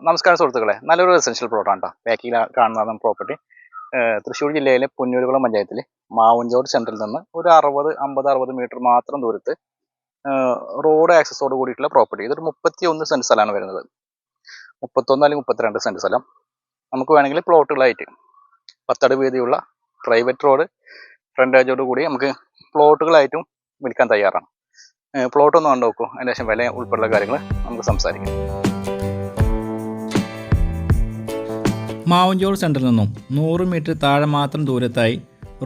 നമസ്കാരം സുഹൃത്തുക്കളെ, നല്ലൊരു റെസിഡൻഷ്യൽ പ്ലോട്ടാണ് കേട്ടോ ബാക്കിൽ കാണുന്ന പ്രോപ്പർട്ടി. തൃശ്ശൂർ ജില്ലയിലെ പുന്നൂരുകുളം പഞ്ചായത്തിൽ മാവഞ്ചോട് സെൻറ്ററിൽ നിന്ന് ഒരു 60 മീറ്റർ മാത്രം ദൂരത്ത് റോഡ് ആക്സസോട് കൂടിയിട്ടുള്ള പ്രോപ്പർട്ടി. ഇതൊരു 31 സെൻറ്റ് സ്ഥലമാണ് വരുന്നത്. 31 അല്ലെങ്കിൽ 32 സെൻറ്റ് സ്ഥലം നമുക്ക് വേണമെങ്കിൽ പ്ലോട്ടുകളായിട്ട് 10 അടി വീതിയുള്ള പ്രൈവറ്റ് റോഡ് ഫ്രണ്ടേജോട് കൂടി നമുക്ക് പ്ലോട്ടുകളായിട്ടും വിൽക്കാൻ തയ്യാറാണ്. പ്ലോട്ട് ഒന്ന് കണ്ടു നോക്കൂ, അതിന് ശേഷം വില ഉൾപ്പെടെയുള്ള കാര്യങ്ങൾ നമുക്ക് സംസാരിക്കാം. മാവഞ്ചോട് സെൻറ്ററിൽ നിന്നും 100 മീറ്റർ താഴെ മാത്രം ദൂരത്തായി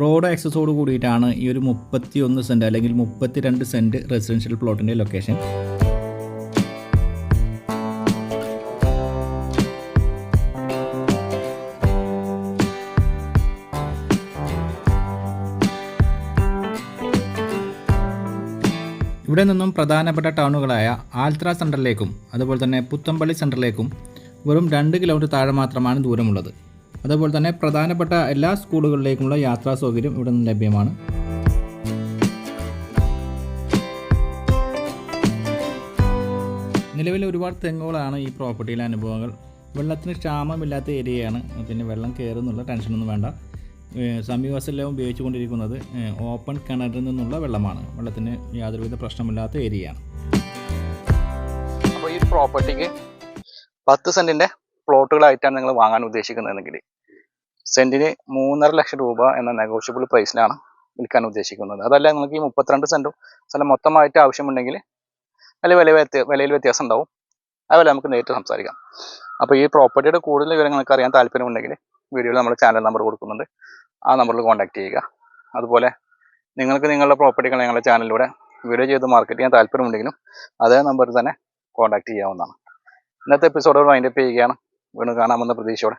റോഡ് ആക്സസോട് കൂടിയിട്ടാണ് ഈ ഒരു 31 സെൻറ്റ് അല്ലെങ്കിൽ 32 സെൻറ്റ് റെസിഡൻഷ്യൽ പ്ലോട്ടിൻ്റെ ലൊക്കേഷൻ. ഇവിടെ നിന്നും പ്രധാനപ്പെട്ട ടൗണുകളായ ആൽത്ര സെൻറ്ററിലേക്കും അതുപോലെ തന്നെ പുത്തമ്പള്ളി സെൻറ്ററിലേക്കും വെറും 2 കിലോമീറ്റർ താഴെ മാത്രമാണ് ദൂരമുള്ളത്. അതുപോലെ തന്നെ പ്രധാനപ്പെട്ട എല്ലാ സ്കൂളുകളിലേക്കുമുള്ള യാത്രാ സൗകര്യം ഇവിടെ നിന്ന് ലഭ്യമാണ്. നിലവിൽ ഒരുപാട് തെങ്ങുകളാണ് ഈ പ്രോപ്പർട്ടിയിലെ അനുഭവങ്ങൾ. വെള്ളത്തിന് ക്ഷാമമില്ലാത്ത ഏരിയയാണ്, പിന്നെ വെള്ളം കയറുന്നുള്ള ടെൻഷനൊന്നും വേണ്ട. സമീപവാസമെല്ലാം ഉപയോഗിച്ചുകൊണ്ടിരിക്കുന്നത് ഓപ്പൺ കിണറിൽ നിന്നുള്ള വെള്ളമാണ്. വെള്ളത്തിന് യാതൊരുവിധ പ്രശ്നമില്ലാത്ത ഏരിയയാണ്. അപ്പോൾ ഈ പ്രോപ്പർട്ടിക്ക് 10 സെൻറ്റിൻ്റെ പ്ലോട്ടുകളായിട്ടാണ് നിങ്ങൾ വാങ്ങാൻ ഉദ്ദേശിക്കുന്നതെങ്കിൽ സെൻറ്റിന് 3.5 ലക്ഷം രൂപ എന്ന നെഗോഷ്യബിൾ പ്രൈസിലാണ് വിൽക്കാൻ ഉദ്ദേശിക്കുന്നത്. അതല്ല നിങ്ങൾക്ക് ഈ 32 സെൻറ്റും സ്ഥലം മൊത്തമായിട്ട് ആവശ്യമുണ്ടെങ്കിൽ വിലയിൽ വ്യത്യാസം ഉണ്ടാവും. അതുപോലെ നമുക്ക് നേരിട്ട് സംസാരിക്കാം. അപ്പോൾ ഈ പ്രോപ്പർട്ടിയുടെ കൂടുതൽ വിവരങ്ങൾക്ക് അറിയാൻ താല്പര്യമുണ്ടെങ്കിൽ വീഡിയോയിൽ നമ്മൾ ചാനൽ നമ്പർ കൊടുക്കുന്നുണ്ട്, ആ നമ്പറിൽ കോൺടാക്ട് ചെയ്യുക. അതുപോലെ നിങ്ങൾക്ക് നിങ്ങളുടെ പ്രോപ്പർട്ടികൾ ഞങ്ങളുടെ ചാനലിലൂടെ വീഡിയോ ചെയ്ത് മാർക്കറ്റ് ചെയ്യാൻ താല്പര്യമുണ്ടെങ്കിലും അതേ നമ്പറിൽ തന്നെ കോൺടാക്ട് ചെയ്യാവുന്നതാണ്. ഇന്നത്തെ എപ്പിസോഡ് വൈൻഡപ്പ് ചെയ്യുകയാണ്. വീണ്ടും കാണാമെന്ന പ്രതീക്ഷയോടെ.